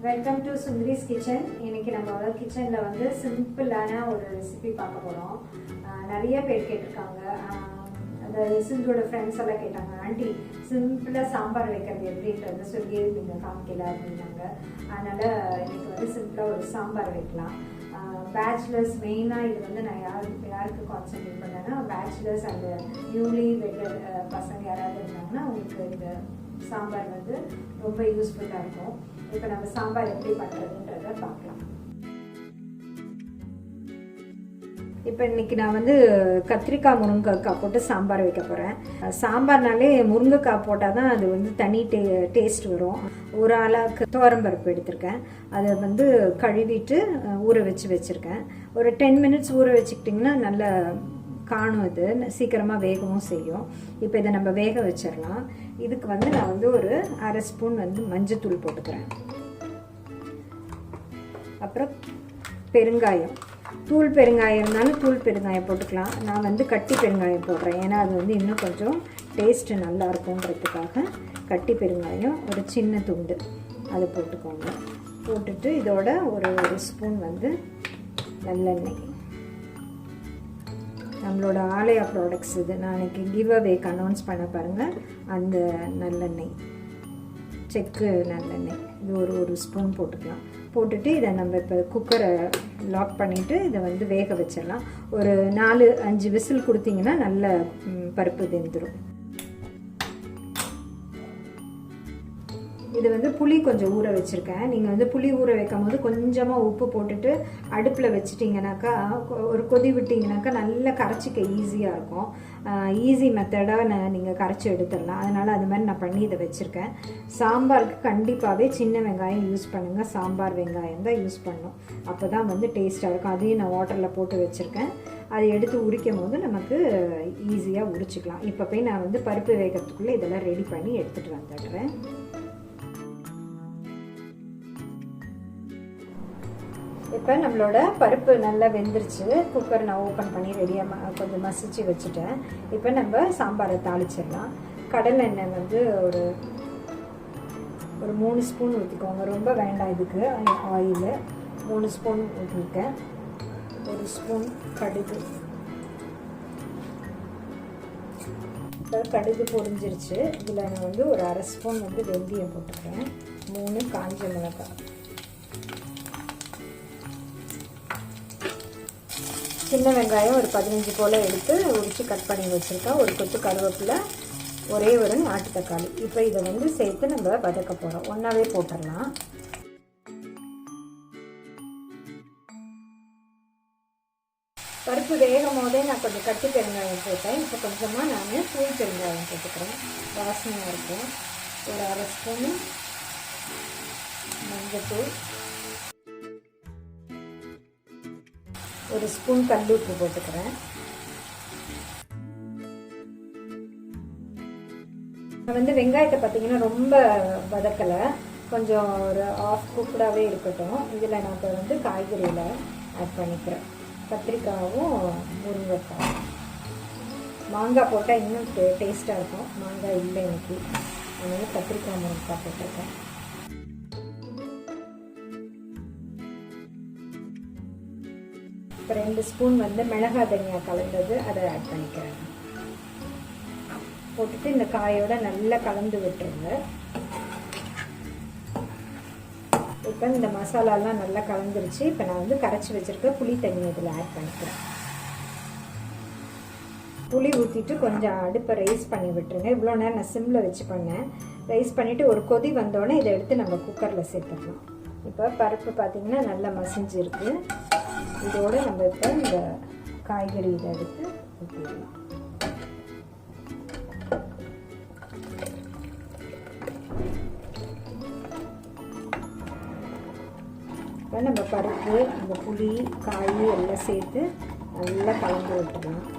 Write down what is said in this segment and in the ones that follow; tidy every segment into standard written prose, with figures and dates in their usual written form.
Welcome to Sundari's kitchen. இன்னைக்கு நம்மளோட கிச்சனில் வந்து சிம்பிளான ஒரு ரெசிபி பார்க்க போகிறோம். நிறைய பேர் கேட்டிருக்காங்க. அந்த சிந்துவோட ஃப்ரெண்ட்ஸ் எல்லாம் கேட்டாங்க, ஆண்டி சிம்பிளாக சாம்பார் வைக்கிறது எப்படின்றது சொல்லி நீங்கள் காமிக்கல அப்படின்னாங்க. அதனால் இன்னைக்கு வந்து சிம்பிளாக ஒரு சாம்பார் வைக்கலாம். பேச்சுலர்ஸ் மெயினாக இது வந்து நான் யாருக்கு கான்சன்ட்ரேட் பண்ணேன்னா, பேச்சுலர்ஸ் அந்த நியூலி வெட்டட் பசங்க யாராவது இருந்தாங்கன்னா அவங்களுக்கு இந்த சாம்பார் வந்து ரொம்ப யூஸ்ஃபுல்லாக இருக்கும். இப்போ நம்ம சாம்பார் எப்படி பண்ணுறதுன்றத பார்க்கலாம். இப்போ இன்னைக்கு நான் வந்து கத்திரிக்காய் முருங்கைக்காய் போட்டு சாம்பார் வைக்க போகிறேன். சாம்பார்னாலே முருங்கைக்காய் போட்டால் தான் அது வந்து தனி டேஸ்ட் வரும். ஒரு ஆளாக்கு துவரம்பருப்பு எடுத்திருக்கேன். அதை வந்து கழுவிட்டு ஊற வச்சுருக்கேன். ஒரு 10 மினிட்ஸ் ஊற வச்சுக்கிட்டிங்கன்னா நல்லா காணும், இது சீக்கிரமாக வேகவும் செய்யும். இப்போ இதை நம்ம வேக வச்சிடலாம். இதுக்கு வந்து நான் வந்து ஒரு அரை ஸ்பூன் வந்து மஞ்சத்தூள் போட்டுக்கிறேன். அப்புறம் பெருங்காயம், தூள் பெருங்காயம் இருந்தாலும் தூள் பெருங்காயம் போட்டுக்கலாம். நான் வந்து கட்டி பெருங்காயம் போடுறேன், ஏன்னா அது வந்து இன்னும் கொஞ்சம் டேஸ்ட்டு நல்லா இருக்கும்ன்றதுக்காக கட்டி பெருங்காயம் ஒரு சின்ன துண்டு அதை போட்டுக்கோங்க. போட்டுட்டு இதோட ஒரு ஸ்பூன் வந்து நல்லெண்ணெய், நம்மளோட ஆலயா ப்ராடக்ட்ஸ் இது. நான் இன்னைக்கு கிவ் அவேக்கு அனௌன்ஸ் பண்ண பாருங்கள். அந்த நல்லெண்ணெய், செக்கு நல்லெண்ணெய், இது ஒரு ஸ்பூன் போட்டுக்கலாம். போட்டுட்டு இதை நம்ம இப்போ குக்கரை லாக் பண்ணிவிட்டு இதை வந்து வேக வச்சிடலாம். ஒரு 4-5 விசில் கொடுத்தீங்கன்னா நல்ல பருப்பு வெந்துடும். இது வந்து புளி கொஞ்சம் ஊற வச்சுருக்கேன். நீங்கள் வந்து புளி ஊற வைக்கும் போது கொஞ்சமாக உப்பு போட்டுட்டு அடுப்பில் வச்சிட்டிங்கனாக்கா, ஒரு கொதி விட்டிங்கனாக்கா நல்லா கரைச்சிக்க ஈஸியாக இருக்கும். ஈஸி மெத்தடாக நீங்கள் கரைச்சி எடுத்துடலாம். அதனால் அது மாதிரி நான் பண்ணி இதை வச்சுருக்கேன். சாம்பாருக்கு கண்டிப்பாகவே சின்ன வெங்காயம் யூஸ் பண்ணுங்கள். சாம்பார் வெங்காயம் தான் யூஸ் பண்ணணும், அப்போ தான் வந்து டேஸ்ட்டாக இருக்கும். அதையும் நான் வாட்டரில் போட்டு வச்சுருக்கேன். அதை எடுத்து உரிக்கும் போது நமக்கு ஈஸியாக உரிச்சிக்கலாம். இப்போ போய் நான் வந்து பருப்பு வேகிறதுக்குள்ளே இதெல்லாம் ரெடி பண்ணி எடுத்துகிட்டு வந்துடுறேன். இப்போ நம்மளோட பருப்பு நல்லா வெந்துருச்சு. குக்கர் நான் ஓப்பன் பண்ணி ரெடியாக கொஞ்சம் மசிச்சு வச்சுட்டேன். இப்போ நம்ம சாம்பாரை தாளிச்சிடலாம். கடலை எண்ணெய் வந்து ஒரு 3 ஸ்பூன் ஊற்றிக்கோங்க. ரொம்ப வேண்டாம் இதுக்கு ஆயில். 3 ஸ்பூன் ஊற்றிருக்கேன். 1 ஸ்பூன் கடுகு. இப்போ கடுகு பொரிஞ்சிருச்சு. இதில் நான் வந்து ஒரு அரை ஸ்பூன் வந்து வெந்தயம் போட்டுக்கிறேன். 3 காஞ்ச மிளகாய், சின்ன வெங்காயம் ஒரு 15 போல் எடுத்து உரித்து கட் பண்ணி வச்சுருக்கேன். ஒரு கொத்து கருவேப்பிலை, ஒரே ஒரு நாட்டு தக்காளி. இப்போ இதை வந்து சேர்த்து நம்ம வதக்க போகிறோம். ஒன்றாவே போட்டுடலாம். பருப்பு வேகும் போதே நான் கொஞ்சம் கட்டி பெருங்காயம் போட்டேன். இப்போ கொஞ்சமாக நான் தூள் பெருங்காயம் போட்டுக்கிறேன், வாசனையாக இருக்கும். ஒரு அரை ஸ்பூனு மஞ்சத்தூள், ஒரு ஸ்பூன் கல் உப்பு போட்டுக்கிறேன். நான் வந்து வெங்காயத்தை பார்த்தீங்கன்னா ரொம்ப வதக்கலை, கொஞ்சம் ஒரு ஆஃப் குக்கடாகவே இருக்கட்டும். இதில் நான் இப்போ வந்து காய்கறியில் ஆட் பண்ணிக்கிறேன். கத்திரிக்காயும் முருங்கைக்காய், மாங்காய் போட்டால் இன்னும் டேஸ்ட்டாக இருக்கும். மாங்காய் இல்லை இன்னைக்கு, அதனால கத்திரிக்காய் முருங்கைக்காய் போட்டிருக்கேன். இப்போ 2 ஸ்பூன் வந்து மிளகாய் தனியா கலந்தது அதை ஆட் பண்ணிக்கிறேன். போட்டுட்டு இந்த காயோட நல்லா கலந்து விட்டுருங்க. இப்போ இந்த மசாலாலாம் நல்லா கலந்துருச்சு. இப்போ நான் வந்து கரைச்சி வச்சுருக்க புளி தண்ணி இதில் ஆட் பண்ணிக்கிறேன். புளி ஊற்றிட்டு கொஞ்சம் அடுப்பை ரைஸ் பண்ணி விட்டுருங்க. இவ்வளோ நேரம் நான் சிம்மில் வச்சு பண்ணேன். ரைஸ் பண்ணிவிட்டு ஒரு கொதி வந்தோடனே இதை எடுத்து நம்ம குக்கரில் சேர்த்துக்கலாம். இப்போ பருப்பு பார்த்திங்கன்னா நல்லா மசிஞ்சிருக்கு. இதோடு நம்ம இப்போ இந்த காய்கறி இதை எடுத்து ஊற்றிடலாம். இப்போ நம்ம பருப்பு, இந்த புளி, காய் எல்லாம் சேர்த்து நல்லா கலந்து விட்டுடலாம்.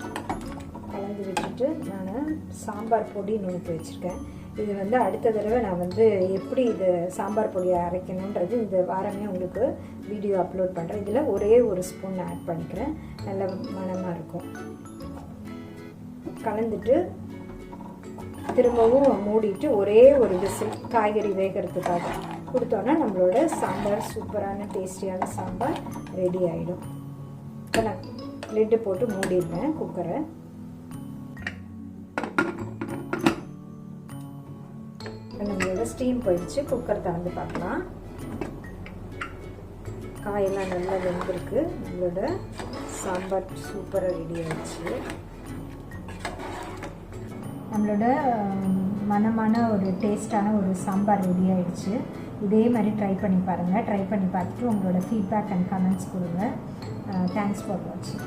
கலந்து விட்டுட்டு நான் சாம்பார் பொடி நுணுக்கி வச்சுருக்கேன். இது வந்து அடுத்த தடவை நான் வந்து எப்படி இது சாம்பார் பொடியை அரைக்கணுன்றது இந்த வாரமே உங்களுக்கு வீடியோ அப்லோட் பண்ணுறேன். இதில் ஒரே ஒரு ஸ்பூன் ஆட் பண்ணிக்கிறேன், நல்ல மணமாக இருக்கும். கலந்துட்டு திரும்பவும் மூடிட்டு ஒரே ஒரு விசில் காய்கறி வேகிறதுக்காக கொடுத்தோன்னா நம்மளோட சாம்பார் சூப்பரான டேஸ்டியான சாம்பார் ரெடி ஆகிடும். இப்போ நான் லிட்டு போட்டு மூடிடுவேன் குக்கரை. நம்மளோட ஸ்டீம் போயிடுச்சு. குக்கர் திறந்து பார்க்கலாம். காயெல்லாம் நல்லா வெந்திருக்கு. நம்மளோட சாம்பார் சூப்பராக ரெடி ஆகிடுச்சு. நம்மளோட மனமான ஒரு டேஸ்டான ஒரு சாம்பார் ரெடி ஆகிடுச்சு. இதே மாதிரி ட்ரை பண்ணி பாருங்கள். ட்ரை பண்ணி பார்த்துட்டு உங்களோட ஃபீட்பேக் அண்ட் கமெண்ட்ஸ் கொடுங்க. தேங்க்ஸ் ஃபார் வாட்சிங்.